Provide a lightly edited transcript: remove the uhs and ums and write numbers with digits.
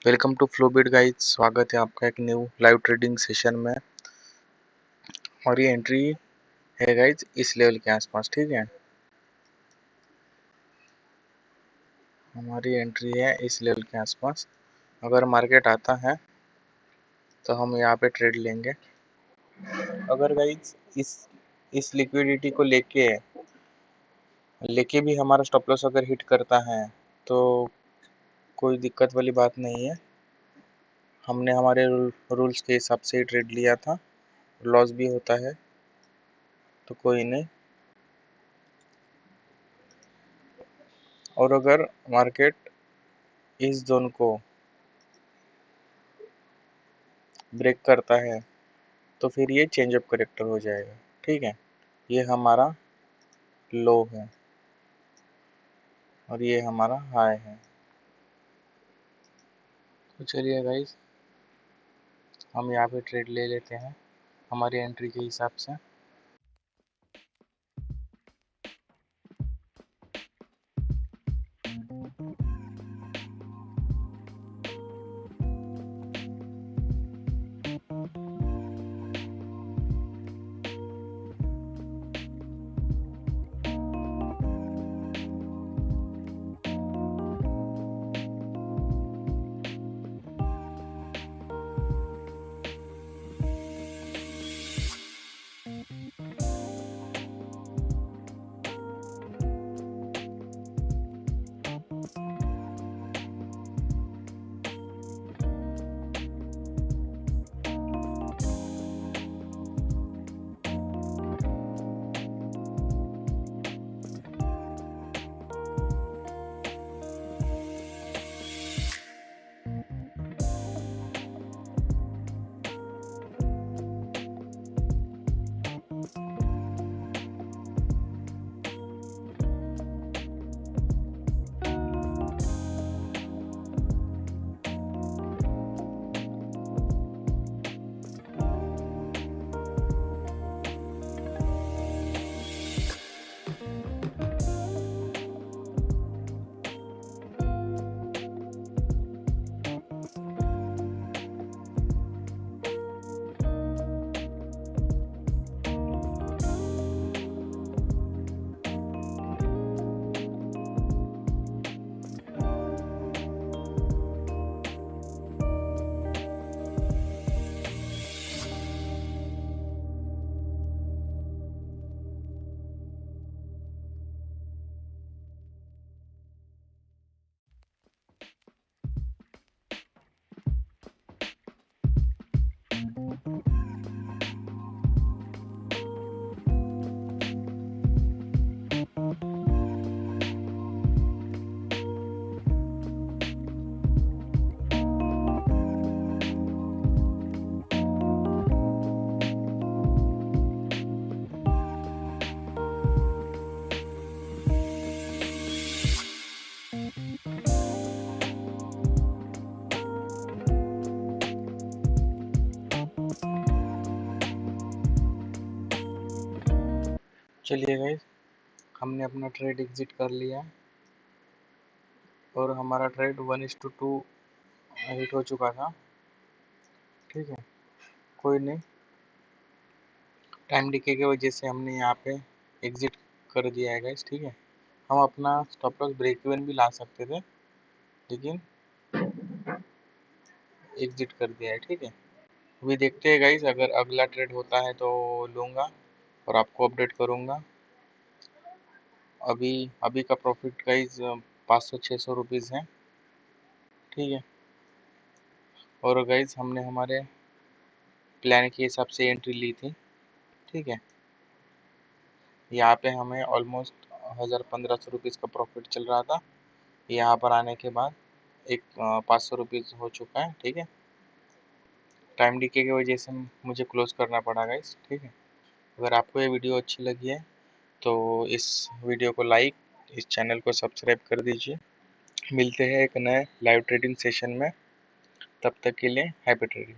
Welcome to फ्लोबिट guys. स्वागत है आपका एक न्यू लाइव ट्रेडिंग सेशन में। और ये एंट्री है गाइस इस लेवल के आसपास, ठीक है। हमारी एंट्री है इस लेवल के आसपास। अगर मार्केट आता है तो हम यहाँ पे ट्रेड लेंगे। अगर गाइस इस लिक्विडिटी को लेके भी हमारा स्टॉप लॉस अगर हिट करता है तो कोई दिक्कत वाली बात नहीं है। हमने हमारे रूल्स के हिसाब से ही ट्रेड लिया था, लॉस भी होता है तो कोई नहीं। और अगर मार्केट इस जोन को ब्रेक करता है तो फिर ये चेंज ऑफ करेक्टर हो जाएगा, ठीक है। ये हमारा लो है और ये हमारा हाई है। तो चलिए गाइस, हम यहाँ पे ट्रेड ले लेते हैं हमारी एंट्री के हिसाब से। चलिए गाइस, हमने अपना ट्रेड एग्जिट कर लिया और हमारा ट्रेड 1:2 हिट हो चुका था, ठीक है। कोई नहीं, टाइम डिके की वजह से हमने यहाँ पे एग्जिट कर दिया है गाइस, ठीक है। हम अपना स्टॉप लॉस ब्रेक इवन भी ला सकते थे लेकिन एग्जिट कर दिया है, ठीक है। अभी देखते हैं गाइस, अगर अगला ट्रेड होता है तो लूँगा और आपको अपडेट करूँगा। अभी का प्रॉफिट गाइस 500-600 रुपीज़ है, ठीक है। और गाइस हमने हमारे प्लान के हिसाब से एंट्री ली थी, ठीक है। यहाँ पे हमें ऑलमोस्ट 1000-1500 रुपीज़ का प्रॉफिट चल रहा था। यहाँ पर आने के बाद एक 500 रुपीज़ हो चुका है, ठीक है। टाइम डीके की वजह से मुझे क्लोज करना पड़ा गाइस, ठीक है। अगर आपको ये वीडियो अच्छी लगी है तो इस वीडियो को लाइक, इस चैनल को सब्सक्राइब कर दीजिए। मिलते हैं एक नए लाइव ट्रेडिंग सेशन में, तब तक के लिए हैप्पी ट्रेडिंग।